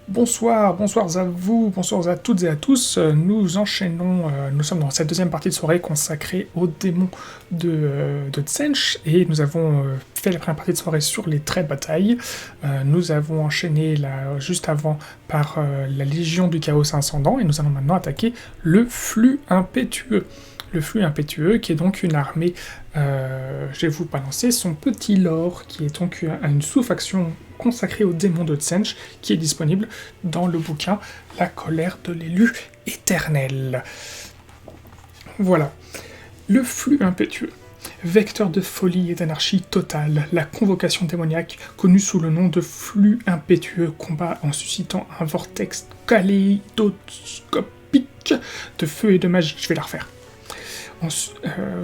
Bonsoir, bonsoir à vous, bonsoir à toutes et à tous. Nous enchaînons, nous sommes dans cette deuxième partie de soirée consacrée aux démons de Tsench, et nous avons fait la première partie de soirée sur les traits de bataille. Nous avons enchaîné juste avant par la Légion du Chaos Ascendant, et nous allons maintenant attaquer le Flux Impétueux. Le Flux Impétueux, qui est donc une armée, je vais vous balancer son petit lore, qui est donc une sous-faction consacré au démon de Tsench, qui est disponible dans le bouquin La colère de l'élu éternel. Voilà. Le flux impétueux. Vecteur de folie et d'anarchie totale, la convocation démoniaque, connue sous le nom de flux impétueux, combat en suscitant un vortex kaléidoscopique de feu et de magie. Je vais la refaire.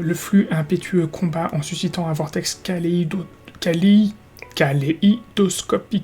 Le flux impétueux combat en suscitant un vortex kaléidoscopique. Kaléidoscope,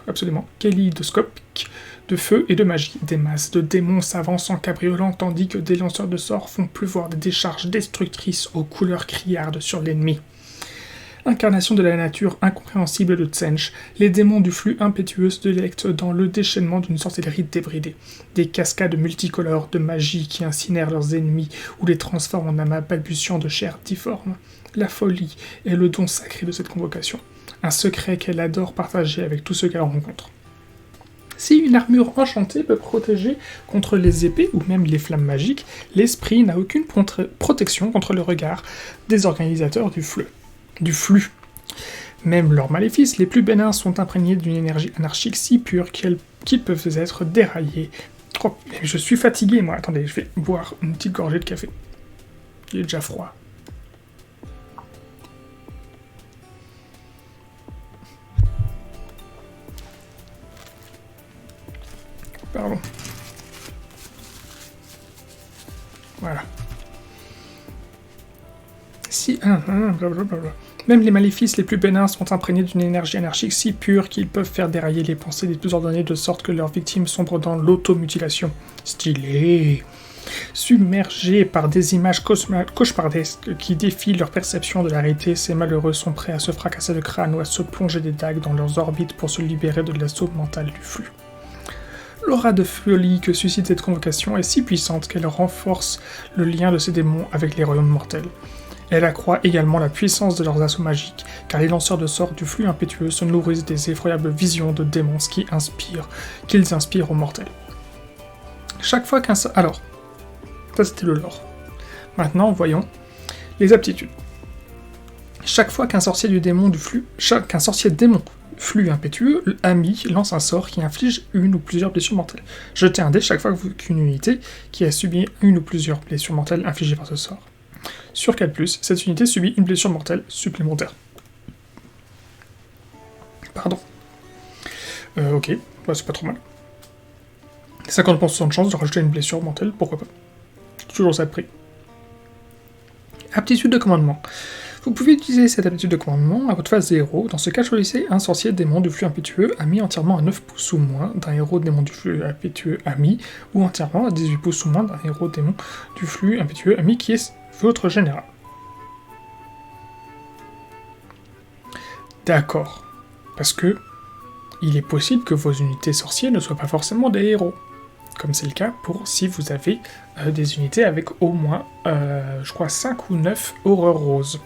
absolument. Kaléidoscopique de feu et de magie. Des masses de démons s'avancent en cabriolant tandis que des lanceurs de sorts font pleuvoir des décharges destructrices aux couleurs criardes sur l'ennemi. Incarnation de la nature incompréhensible de Tsench, les démons du flux impétueux se délectent dans le déchaînement d'une sorcellerie débridée. Des cascades multicolores de magie qui incinèrent leurs ennemis ou les transforment en amas balbutiants de chair difforme. La folie est le don sacré de cette convocation, un secret qu'elle adore partager avec tous ceux qu'elle rencontre. Si une armure enchantée peut protéger contre les épées ou même les flammes magiques, l'esprit n'a aucune protection contre le regard des organisateurs du flux. Même leurs maléfices les plus bénins sont imprégnés d'une énergie anarchique si pure qu'ils peuvent être déraillés. Je suis fatigué, moi. Attendez, je vais boire une petite gorgée de café. Il est déjà froid. Pardon. Voilà. Blablabla. Même les maléfices les plus bénins sont imprégnés d'une énergie anarchique si pure qu'ils peuvent faire dérailler les pensées des plus ordonnées de sorte que leurs victimes sombrent dans l'automutilation. Stylé. Submergés par des images cauchemardesques qui défient leur perception de la réalité, ces malheureux sont prêts à se fracasser le crâne ou à se plonger des dagues dans leurs orbites pour se libérer de l'assaut mental du flux. L'aura de folie que suscite cette convocation est si puissante qu'elle renforce le lien de ces démons avec les royaumes mortels. Elle accroît également la puissance de leurs assauts magiques, car les lanceurs de sorts du flux impétueux se nourrissent des effroyables visions de démons qu'ils inspirent aux mortels. Chaque fois qu'un... Alors, ça c'était le lore. Maintenant, voyons les aptitudes. Chaque fois qu'un sorcier démon flux impétueux, ami lance un sort qui inflige une ou plusieurs blessures mortelles. Jetez un dé chaque fois qu'une unité qui a subi une ou plusieurs blessures mortelles infligées par ce sort. Sur 4+, cette unité subit une blessure mortelle supplémentaire. Pardon. Ok, bah, c'est pas trop mal. 50% de chance de rajouter une blessure mortelle, pourquoi pas. Toujours ça de prix. Aptitude de commandement. Vous pouvez utiliser cette aptitude de commandement à votre phase de héros. Dans ce cas, choisissez un sorcier démon du flux impétueux ami entièrement à 9 pouces ou moins d'un héros démon du flux impétueux ami, ou entièrement à 18 pouces ou moins d'un héros démon du flux impétueux ami qui est votre général. D'accord. Parce que il est possible que vos unités sorciers ne soient pas forcément des héros. Comme c'est le cas pour si vous avez des unités avec au moins, je crois, 5 ou 9 horreurs roses,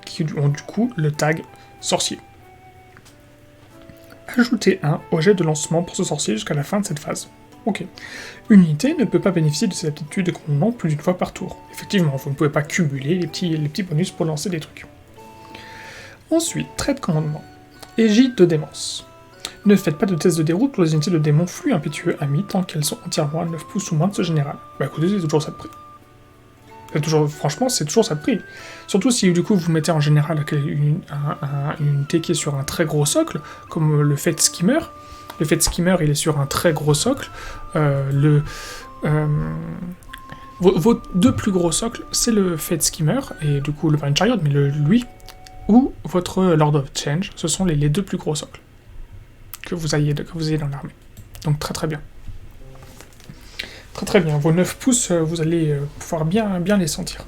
qui ont du coup le tag sorcier. Ajoutez un au jet de lancement pour ce sorcier jusqu'à la fin de cette phase. Ok. Une unité ne peut pas bénéficier de cette aptitude de commandement plus d'une fois par tour. Effectivement, vous ne pouvez pas cumuler les petits bonus pour lancer des trucs. Ensuite, trait de commandement. Égide de démence. Ne faites pas de test de déroute pour les unités de démons flux impétueux amis tant qu'elles sont entièrement à 9 pouces ou moins de ce général. Bah écoutez, c'est toujours ça de prix. Franchement, c'est toujours ça de prix. Surtout si du coup vous mettez en général une unité qui est sur un très gros socle, comme le Fate Skimmer. Le Fate Skimmer, il est sur un très gros socle. Vos deux plus gros socles, c'est le Fate Skimmer, et du coup le Blind Chariot, mais lui, ou votre Lord of Change, ce sont les deux plus gros socles que vous ayez dans l'armée. Donc très très bien. Très très bien, vos 9 pouces, vous allez pouvoir bien les sentir.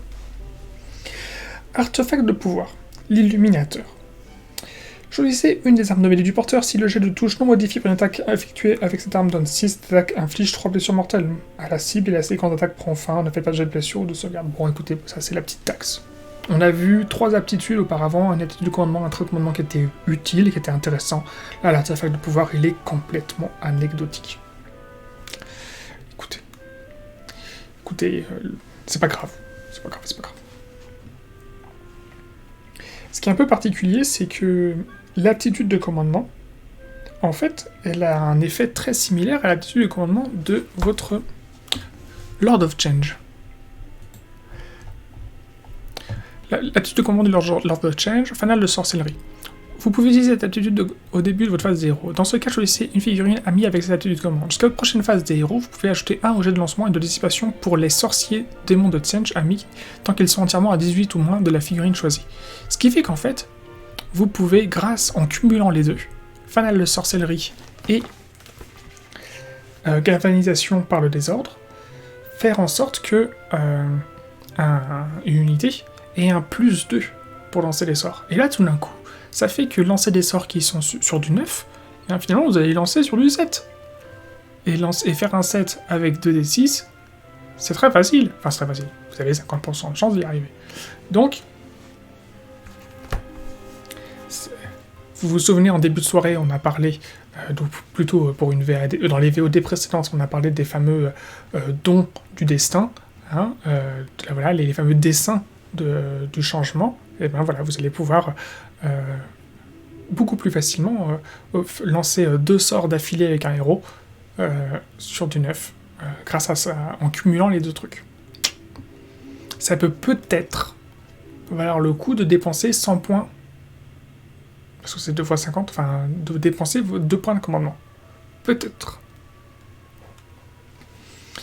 Artefact de pouvoir, l'illuminateur. Choisissez une des armes de mêlée du porteur. Si le jet de touche non modifié pour une attaque effectuée avec cette arme donne 6, cette attaque inflige 3 blessures mortelles à la cible et la séquence d'attaque prend fin. Ne fait pas de jet de blessure ou de sauvegarde. Bon, écoutez, ça c'est la petite taxe. On a vu 3 aptitudes auparavant, une aptitude de commandement, un trait de commandement qui était utile et qui était intéressant. Là, l'artefact de pouvoir, il est complètement anecdotique. Écoutez, c'est pas grave. C'est pas grave. Ce qui est un peu particulier, c'est que l'aptitude de commandement, en fait, elle a un effet très similaire à l'aptitude de commandement de votre Lord of Change. L'aptitude de commandement de Lord of Change, fanal de sorcellerie. Vous pouvez utiliser cette aptitude au début de votre phase des héros. Dans ce cas, choisissez une figurine amie avec cette aptitude de commande. Jusqu'à votre prochaine phase des héros, vous pouvez ajouter un au jet de lancement et de dissipation pour les sorciers démons de Tsench amis, tant qu'ils sont entièrement à 18 ou moins de la figurine choisie. Ce qui fait qu'en fait, vous pouvez, en cumulant les deux, fanal de sorcellerie et galvanisation par le désordre, faire en sorte que une unité ait un +2 pour lancer les sorts. Et là, tout d'un coup, ça fait que lancer des sorts qui sont sur du 9, et bien, finalement, vous allez lancer sur du 7. Et faire un 7 avec 2d6, c'est très facile. Enfin, c'est très facile. Vous avez 50% de chance d'y arriver. Donc, vous vous souvenez, en début de soirée, on a parlé, donc plutôt pour une VAD, dans les VOD précédentes, on a parlé des fameux dons du destin, hein, voilà, les fameux dessins du changement. Et bien voilà, vous allez pouvoir beaucoup plus facilement lancer 2 sorts d'affilée avec un héros sur du 9, grâce à ça, en cumulant les 2 trucs. Ça peut peut-être valoir le coup de dépenser 100 points, parce que c'est 2 x 50, enfin, de dépenser 2 points de commandement. Peut-être.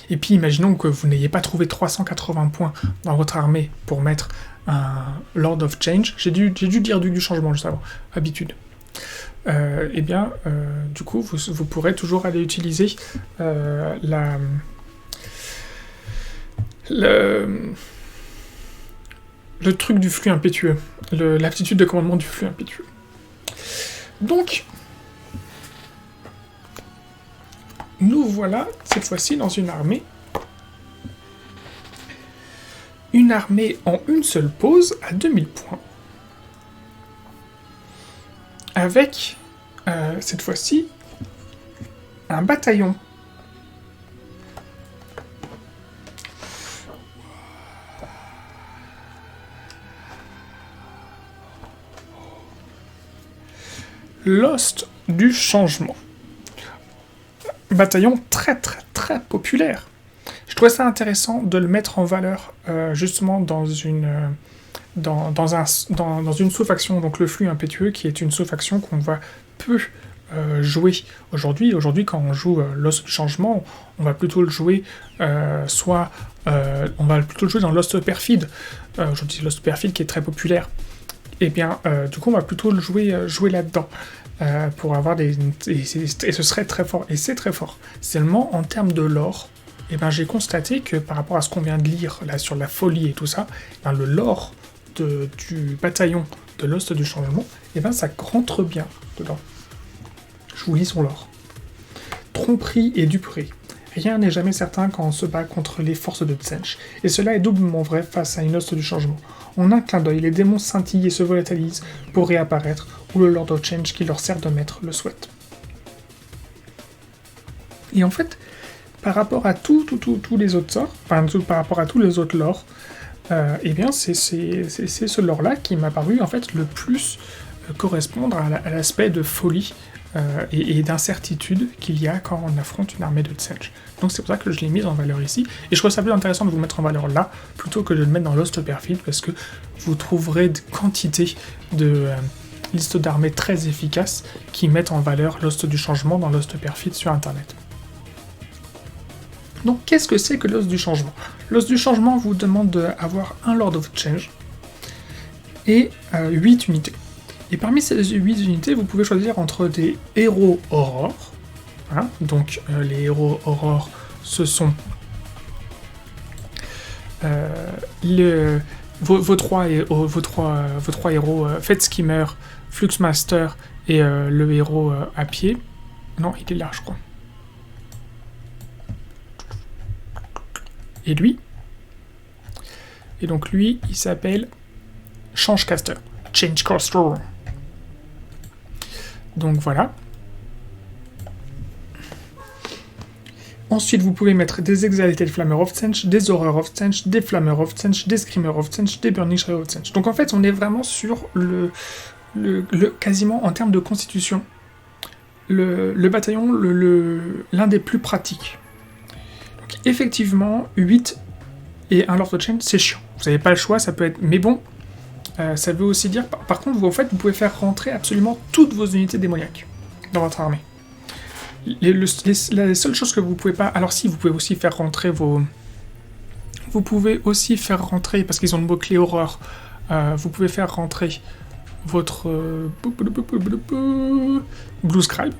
Et puis, imaginons que vous n'ayez pas trouvé 380 points dans votre armée pour mettre un Lord of Change. J'ai dû dire du changement juste avant, habitude. Du coup, vous pourrez toujours aller utiliser le truc du flux impétueux, l'aptitude de commandement du flux impétueux. Donc, nous voilà cette fois-ci dans une armée. Une armée en une seule pause à 2000 points. Avec, cette fois-ci, un bataillon. Lost du changement. Bataillon très populaire. Je trouvais ça intéressant de le mettre en valeur justement dans une sous-faction, donc le flux impétueux, qui est une sous-faction qu'on va peu jouer aujourd'hui. Aujourd'hui, quand on joue Lost du changement, on va plutôt le jouer on va plutôt le jouer dans Lost perfide. Aujourd'hui, Lost perfide qui est très populaire. Et bien, du coup, on va plutôt le jouer là-dedans. Pour avoir et ce serait très fort, et c'est très fort. Seulement, en termes de lore, j'ai constaté que par rapport à ce qu'on vient de lire là sur la folie et tout ça, le lore du bataillon de Lost du changement, ça rentre bien dedans. Je vous lis son lore. Tromperie et duperie. Rien n'est jamais certain quand on se bat contre les forces de Tsench, et cela est doublement vrai face à une Lost du changement. En un clin d'œil, les démons scintillent et se volatilisent pour réapparaître, ou le Lord of Change qui leur sert de maître le souhaite. Et en fait, par rapport à tous les autres sorts, par rapport à tous les autres lores, c'est ce lore-là qui m'a paru en fait le plus correspondre à l'aspect de folie et d'incertitude qu'il y a quand on affronte une armée de Tsench. Donc c'est pour ça que je l'ai mise en valeur ici, et je trouve ça plus intéressant de vous mettre en valeur là, plutôt que de le mettre dans Lost perfide, parce que vous trouverez de quantité de listes d'armées très efficaces qui mettent en valeur Lost du changement dans Lost perfide sur internet. Donc qu'est-ce que c'est que Lost du changement ? Lost du changement vous demande d'avoir un Lord of Change et 8 unités. Et parmi ces 8 unités, vous pouvez choisir entre des héros aurores. Hein, donc les héros aurores, ce sont vos trois héros, Fate Skimmer, Fluxmaster et le héros à pied. Non, il est là, je crois. Et lui. Et donc lui, il s'appelle Changecaster. Changecaster. Donc voilà. Ensuite, vous pouvez mettre des Exalted Flammer of Stench, des Horror of Stench, des Flammer of Stench, des Screamer of Stench, des Burning Shadow of Stench. Donc en fait, on est vraiment sur quasiment en termes de constitution, le bataillon l'un des plus pratiques. Donc effectivement, 8 et un Lord of Change, c'est chiant. Vous n'avez pas le choix, ça peut être... Mais bon, ça veut aussi dire... Par contre, vous pouvez faire rentrer absolument toutes vos unités démoniaques dans votre armée. La seule chose que vous pouvez pas... Alors si, vous pouvez aussi faire rentrer vos... Vous pouvez aussi faire rentrer, parce qu'ils ont le mot-clé horreur, vous pouvez faire rentrer votre... Blue Scribe,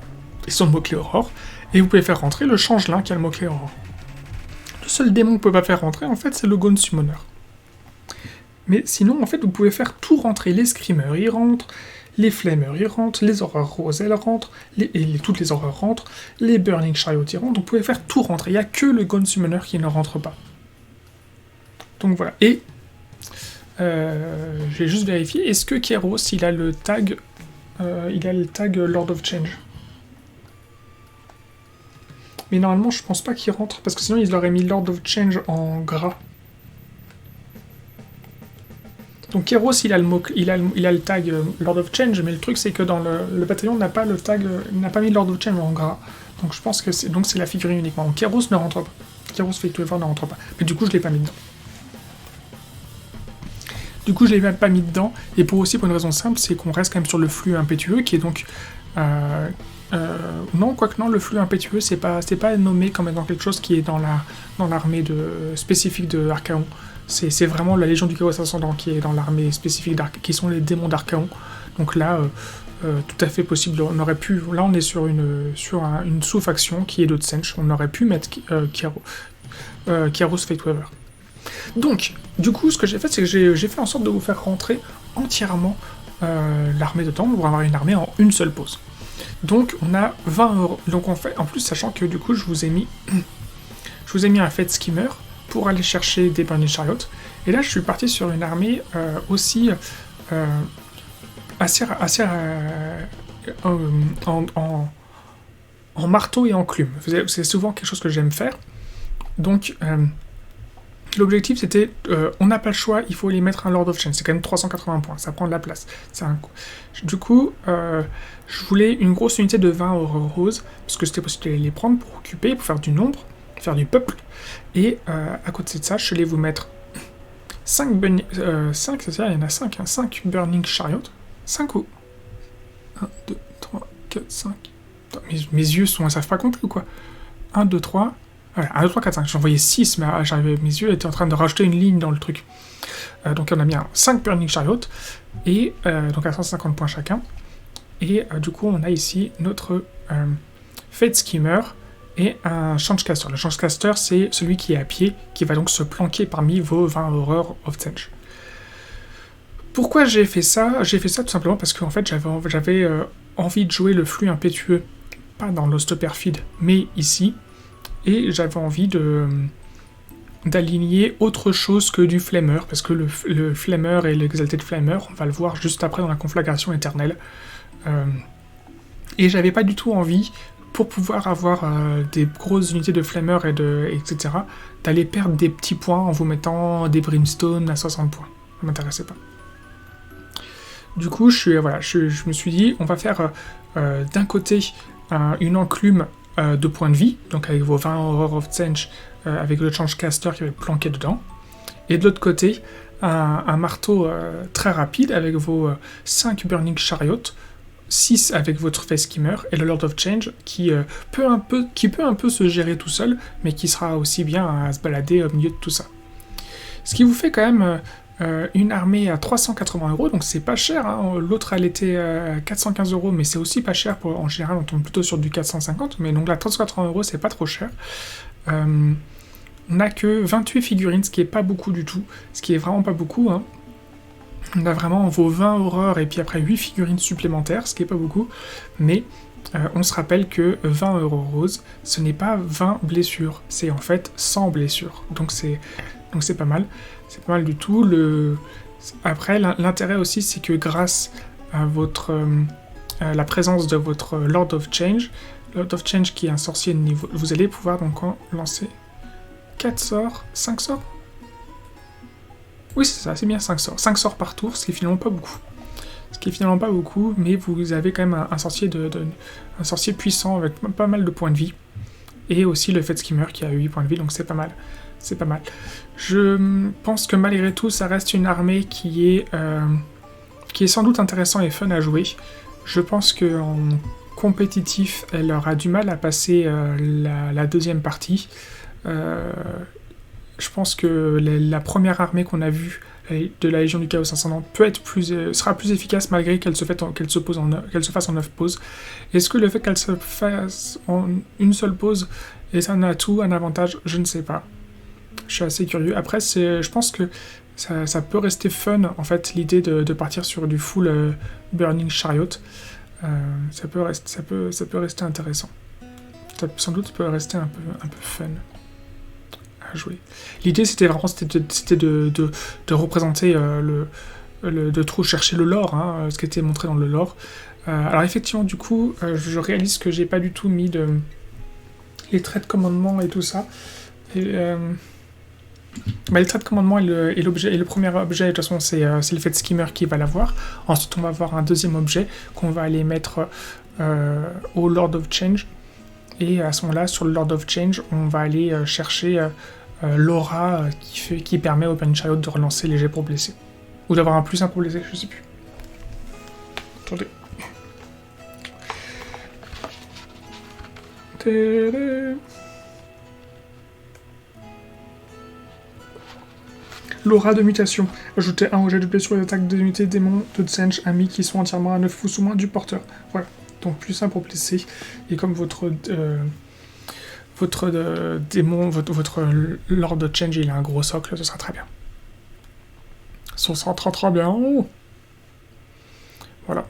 ils ont le mot-clé horreur, et vous pouvez faire rentrer le changelin qui a le mot-clé horreur. Le seul démon que vous pouvez pas faire rentrer, en fait, c'est le Gaunt Summoner. Mais sinon, en fait, vous pouvez faire tout rentrer. Les Screamers, ils rentrent. Les Flammers, ils rentrent. Les Horreurs Roses, elles rentrent. Toutes les Horreurs rentrent. Les Burning Chariot, ils rentrent. Donc, vous pouvez faire tout rentrer. Il n'y a que le Gaunt Summoner qui ne rentre pas. Donc, voilà. Et, je vais juste vérifier. Est-ce que Kairos, il a le tag... Lord of Change? Mais normalement, je pense pas qu'il rentre. Parce que sinon, ils auraient mis Lord of Change en gras. Donc Kairos, il a le tag Lord of Change, mais le truc c'est que dans le bataillon n'a pas le tag, n'a pas mis Lord of Change en gras. Donc je pense que c'est la figurine uniquement. Donc Kairos ne rentre pas. Kairos Fate ne rentre pas. Mais du coup je l'ai pas mis dedans. Et pour une raison simple, c'est qu'on reste quand même sur le flux impétueux, qui est donc non, quoique non, le flux impétueux c'est pas nommé comme étant quelque chose qui est dans l'armée spécifique de Archaon. C'est vraiment la Légion du Chaos Ascendant qui est dans l'armée spécifique qui sont les démons d'Archaon. Donc là, tout à fait possible. On aurait pu. Là, on est sur une sous-faction qui est de Tsench. On aurait pu mettre Kairos Fateweaver. Donc, du coup, ce que j'ai fait, c'est que j'ai fait en sorte de vous faire rentrer entièrement l'armée dedans pour avoir une armée en une seule pause. Donc, on a 20 euros. Donc, en plus, sachant que du coup, je vous ai mis un Fate Skimmer pour aller chercher des Burning Chariot. Et là, je suis parti sur une armée aussi assez en marteau et enclume. C'est souvent quelque chose que j'aime faire. Donc, l'objectif, c'était, on n'a pas le choix, il faut aller mettre un Lord of Change. C'est quand même 380 points, ça prend de la place. Du coup, je voulais une grosse unité de 20 Horror Roses, parce que c'était possible de les prendre pour occuper, pour faire du nombre, faire du peuple. Et à côté de ça, je vais vous mettre 5, c'est ça, il y en a 5, hein, 5 Burning Chariot. 5 ou 1, 2, 3, 4, 5. Attends, mes yeux ne savent pas compter ou quoi? 1, 2, 3. Voilà, 1, 2, 3, 4, 5. J'en voyais 6, mais mes yeux étaient en train de rajouter une ligne dans le truc. Donc on a bien 5 Burning Chariot, et donc à 150 points chacun. Et du coup, on a ici notre Fate Skimmer et un Changecaster. Le Changecaster, c'est celui qui est à pied, qui va donc se planquer parmi vos 20 Horrors of Tsench. Pourquoi j'ai fait ça? J'ai fait ça tout simplement parce qu'en fait, j'avais envie de jouer le flux impétueux, pas dans l'Ostoperfide, mais ici, et j'avais envie d'aligner autre chose que du Flammer, parce que le Flammer et l'Exalted Flammer, on va le voir juste après dans la conflagration éternelle. Et j'avais pas du tout envie, pour pouvoir avoir des grosses unités de Flammer etc., d'aller perdre des petits points en vous mettant des Brimstone à 60 points. Ça m'intéressait pas. Du coup, je me suis dit, on va faire d'un côté une enclume de points de vie, donc avec vos 20 Horror of Tsench, avec le Changecaster qui va être planqué dedans, et de l'autre côté, un marteau très rapide avec vos 5 Burning Chariot, 6 avec votre Fate Skimmer, et le Lord of Change qui peut un peu se gérer tout seul, mais qui sera aussi bien à se balader au milieu de tout ça. Ce qui vous fait quand même une armée à 380 €, donc c'est pas cher, hein. L'autre elle était à 415 €, mais c'est aussi pas cher, en général on tombe plutôt sur du 450, mais donc là 380 € c'est pas trop cher. On n'a que 28 figurines, ce qui est pas beaucoup du tout, ce qui est vraiment pas beaucoup, hein. On a vraiment vos 20 horreurs et puis après 8 figurines supplémentaires, ce qui est pas beaucoup, mais on se rappelle que 20 euros rose, ce n'est pas 20 blessures, c'est en fait 100 blessures, donc c'est pas mal, c'est pas mal du tout. Après, l'intérêt aussi, c'est que grâce à la présence de votre Lord of Change qui est un sorcier de niveau, vous allez pouvoir donc lancer 4 sorts, 5 sorts. Oui, c'est ça, c'est bien 5 sorts. 5 sorts par tour, ce qui est finalement pas beaucoup. Mais vous avez quand même un sorcier un sorcier puissant avec pas mal de points de vie. Et aussi le fait skimmer qui a 8 points de vie, donc c'est pas mal. C'est pas mal. Je pense que malgré tout, ça reste une armée qui est sans doute intéressant et fun à jouer. Je pense qu'en compétitif, elle aura du mal à passer la deuxième partie. Je pense que la première armée qu'on a vue de la Légion du Chaos Ascendant sera plus efficace malgré qu'elle se fasse en 9 pauses. Est-ce que le fait qu'elle se fasse en une seule pause est un atout, un avantage? Je ne sais pas. Je suis assez curieux. Après, je pense que ça peut rester fun, en fait, l'idée de partir sur du full Burning Chariot. Ça peut rester intéressant. Ça sans doute peut rester un peu fun à jouer. L'idée, c'était de représenter de chercher le lore, hein, ce qui était montré dans le lore. Alors effectivement, du coup, je réalise que j'ai pas du tout mis les traits de commandement et tout ça. Les traits de commandement et le premier objet, de toute façon, c'est le fait skimmer qui va l'avoir. Ensuite, on va avoir un deuxième objet qu'on va aller mettre au Lord of Change. Et à ce moment-là, sur le Lord of Change, on va aller chercher l'aura qui permet au Burning Chariot de relancer les jets pour blesser. Ou d'avoir un plus 1 pour blesser, je sais plus. Attendez. L'aura de mutation. Ajoutez un jet de blessure aux attaques des unités démons de Tsench amis qui sont entièrement à 9 pouces ou moins du porteur. Voilà. Donc plus 1 pour blesser. Et comme votre démon, votre Lord de Change, il a un gros socle, ce sera très bien. Ça sera très bien. Voilà.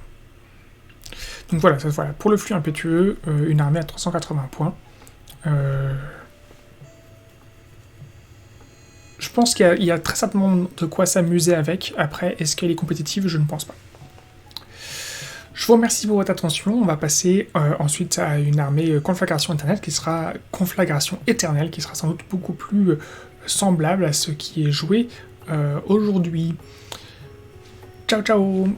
Donc voilà, pour le flux impétueux, une armée à 380 points. Je pense qu'il y a très certainement de quoi s'amuser avec. Après, est-ce qu'elle est compétitive? Je ne pense pas. Je vous remercie pour votre attention. On va passer ensuite à une armée conflagration éternelle qui sera sans doute beaucoup plus semblable à ce qui est joué aujourd'hui. Ciao ciao.